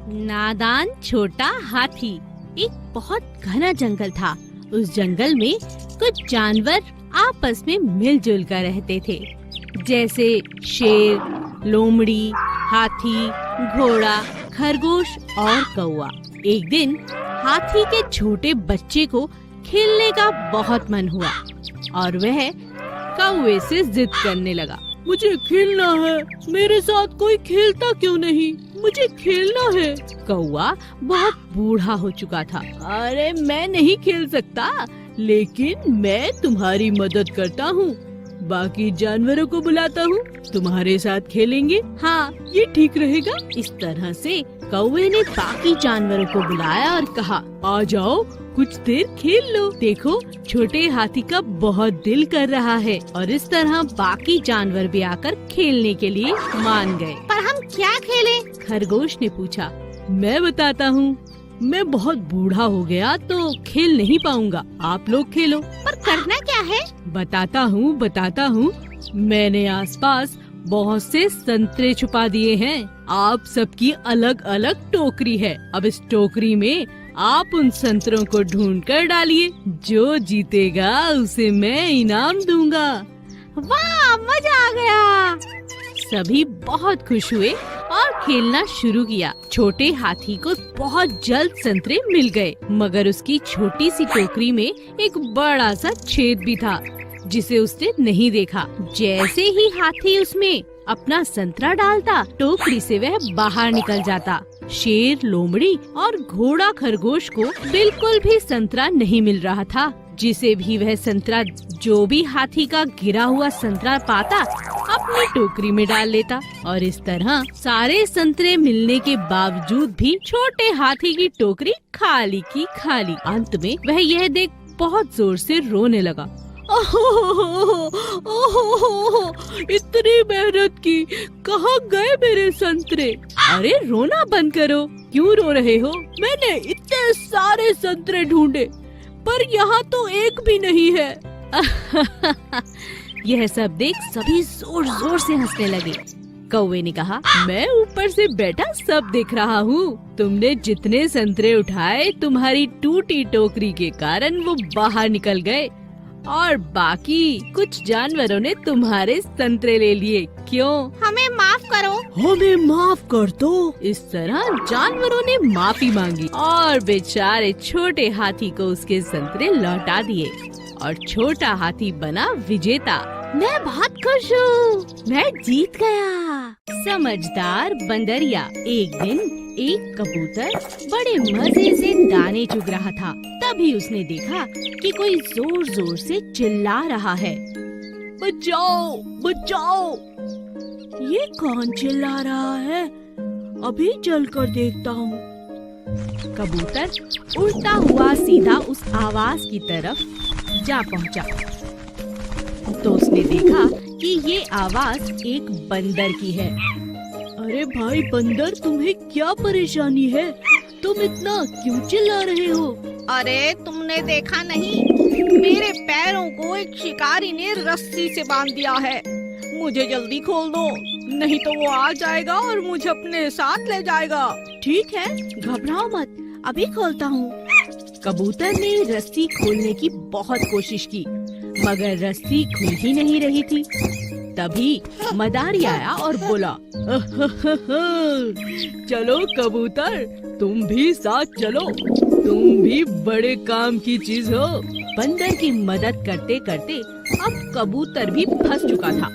नादान छोटा हाथी। एक बहुत घना जंगल था। उस जंगल में कुछ जानवर आपस में मिलजुल कर रहते थे, जैसे शेर, लोमड़ी, हाथी, घोड़ा, खरगोश और कौवा। एक दिन हाथी के छोटे बच्चे को खेलने का बहुत मन हुआ और वह कौवे से जिद करने लगा। मुझे खेलना है, मेरे साथ कोई खेलता क्यों नहीं? मुझे खेलना है। कौवा बहुत बूढ़ा हो चुका था। अरे मैं नहीं खेल सकता, लेकिन मैं तुम्हारी मदद करता हूँ। बाकी जानवरों को बुलाता हूँ, तुम्हारे साथ खेलेंगे। हाँ, ये ठीक रहेगा। इस तरह से कौवे ने बाकी जानवरों को बुलाया और कहा, आ जाओ, कुछ देर खेल लो। देखो छोटे हाथी का बहुत दिल कर रहा है। और इस तरह बाकी जानवर भी आकर खेलने के लिए मान गए। पर हम क्या खेलें? खरगोश ने पूछा। मैं बताता हूँ, मैं बहुत बूढ़ा हो गया तो खेल नहीं पाऊंगा, आप लोग खेलो। पर करना क्या है? बताता हूँ। मैंने आसपास बहुत से संतरे छुपा दिए हैं। आप सबकी अलग अलग टोकरी है। अब इस टोकरी में आप उन संतरों को ढूंढ कर डालिए। जो जीतेगा उसे मैं इनाम दूंगा। वाह, मजा आ गया। सभी बहुत खुश हुए और खेलना शुरू किया। छोटे हाथी को बहुत जल्द संतरे मिल गए, मगर उसकी छोटी सी टोकरी में एक बड़ा सा छेद भी था, जिसे उसने नहीं देखा। जैसे ही हाथी उसमें अपना संतरा डालता, टोकरी से वह बाहर निकल जाता। शेर, लोमड़ी और घोड़ा खरगोश को बिल्कुल भी संतरा नहीं मिल रहा था। जिसे भी वह संतरा, जो भी हाथी का गिरा हुआ संतरा पाता, अपनी टोकरी में डाल लेता। और इस तरह सारे संतरे मिलने के बावजूद भी छोटे हाथी की टोकरी खाली की खाली। अंत में वह यह देख बहुत जोर से रोने लगा। इतनी मेहनत की, कहाँ गए मेरे संतरे? अरे रोना बंद करो, क्यों रो रहे हो? मैंने इतने सारे संतरे ढूंढे, पर यहाँ तो एक भी नहीं है। यह सब देख सभी जोर जोर से हंसने लगे। कौवे ने कहा, मैं ऊपर से बैठा सब देख रहा हूँ। तुमने जितने संतरे उठाए, तुम्हारी टूटी टोकरी के कारण वो बाहर निकल गए, और बाकी कुछ जानवरों ने तुम्हारे संतरे ले लिए। क्यों? हमें माफ करो। हमें माफ कर दो। इस तरह जानवरों ने माफी मांगी और बेचारे छोटे हाथी को उसके संतरे लौटा दिए और छोटा हाथी बना विजेता। मैं बहुत खुश हूँ, मैं जीत गया। समझदार बंदरिया। एक दिन एक कबूतर बड़े मजे से दाने चुग रहा था। तभी उसने देखा कि कोई जोर जोर से चिल्ला रहा है, बचाओ बचाओ। ये कौन चिल्ला रहा है? अभी चल कर देखता हूँ। कबूतर उड़ता हुआ सीधा उस आवाज की तरफ जा पहुँचा तो उसने देखा कि ये आवाज एक बंदर की है। अरे भाई बंदर, तुम्हें क्या परेशानी है? तुम इतना क्यों चिल्ला रहे हो? अरे तुमने देखा नहीं, मेरे पैरों को एक शिकारी ने रस्सी से बांध दिया है। मुझे जल्दी खोल दो, नहीं तो वो आ जाएगा और मुझे अपने साथ ले जाएगा। ठीक है, घबराओ मत, अभी खोलता हूँ। कबूतर ने रस्सी खोलने की बहुत कोशिश की, मगर रस्सी खुल ही नहीं रही थी। तभी मदारी आया और बोला, चलो कबूतर, तुम भी साथ चलो, तुम भी बड़े काम की चीज हो। बंदर की मदद करते करते अब कबूतर भी फंस चुका था।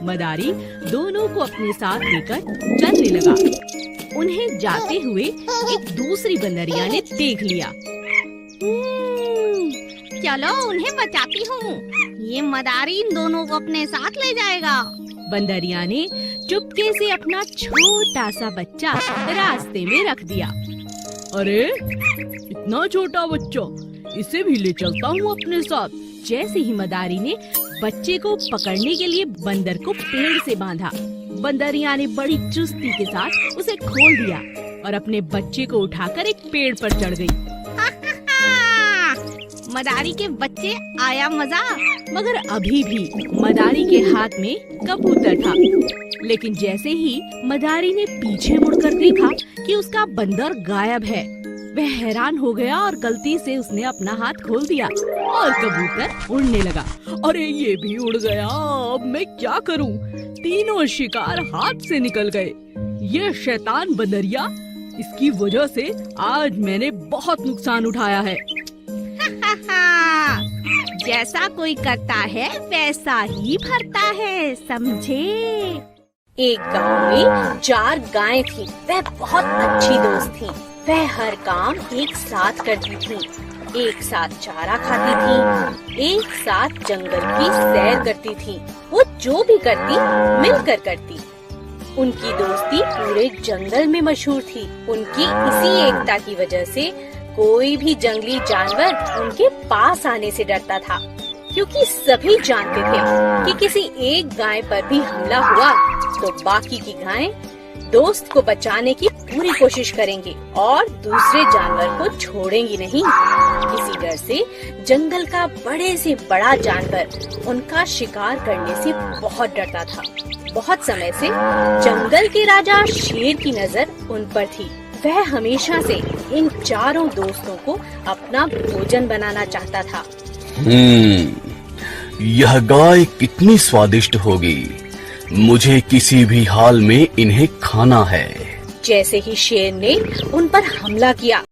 मदारी दोनों को अपने साथ लेकर चलने लगा। उन्हें जाते हुए एक दूसरी बंदरिया ने देख लिया। चलो उन्हें बचाती हूँ, ये मदारी इन दोनों को अपने साथ ले जाएगा। बंदरिया ने चुपके से अपना छोटा सा बच्चा रास्ते में रख दिया। अरे इतना छोटा बच्चा, इसे भी ले चलता हूँ अपने साथ। जैसे ही मदारी ने बच्चे को पकड़ने के लिए बंदर को पेड़ से बांधा, बंदरिया ने बड़ी चुस्ती के साथ उसे खोल दिया और अपने बच्चे को उठाकर एक पेड़ पर चढ़ गई। मदारी के बच्चे, आया मजा। मगर अभी भी मदारी के हाथ में कबूतर था। लेकिन जैसे ही मदारी ने पीछे मुड़कर देखा कि उसका बंदर गायब है। वह हैरान हो गया और गलती से उसने अपना हाथ खोल दिया और कबूतर उड़ने लगा। अरे ये भी उड़ गया, अब मैं क्या करूं? तीनों शिकार हाथ से निकल गए। ये शैतान बंदरिया, इसकी वजह से आज मैंने बहुत नुकसान उठाया है। जैसा कोई करता है वैसा ही भरता है, समझे? एक गांव में 4 गायें थी। वह बहुत अच्छी दोस्त थी। वह हर काम एक साथ करती थी, एक साथ चारा खाती थी, एक साथ जंगल की सैर करती थी। वो जो भी करती मिलकर करती। उनकी दोस्ती पूरे जंगल में मशहूर थी। उनकी इसी एकता की वजह से कोई भी जंगली जानवर उनके पास आने से डरता था, क्योंकि सभी जानते थे कि किसी एक गाय पर भी हमला हुआ तो बाकी की गायें दोस्त को बचाने की पूरी कोशिश करेंगे और दूसरे जानवर को छोड़ेंगी नहीं। इसी डर से जंगल का बड़े से बड़ा जानवर उनका शिकार करने से बहुत डरता था। बहुत समय से जंगल के राजा शेर की नजर उन पर थी। वह हमेशा से इन चारों दोस्तों को अपना भोजन बनाना चाहता था। यह गाय कितनी स्वादिष्ट होगी, मुझे किसी भी हाल में इन्हें खाना है। जैसे ही शेर ने उन पर हमला किया,